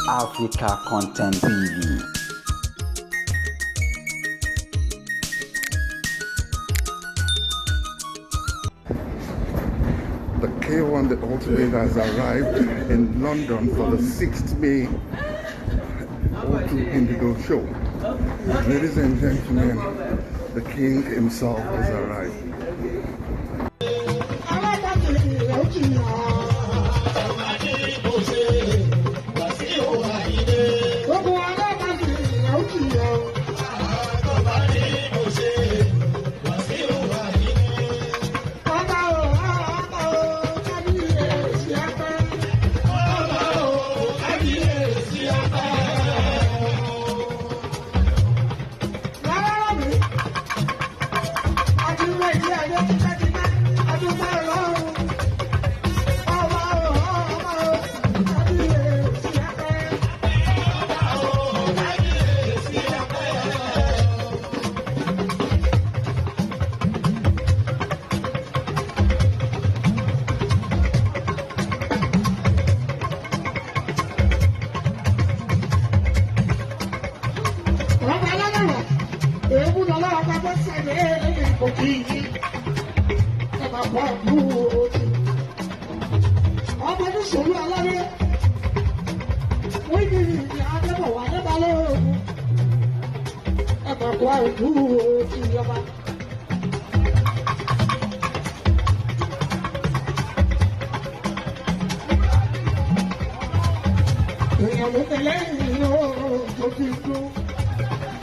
Africa Content TV. The K1, the ultimate, has arrived in London for the 6th May O2 Indigo show. Ladies and gentlemen, the king himself has arrived.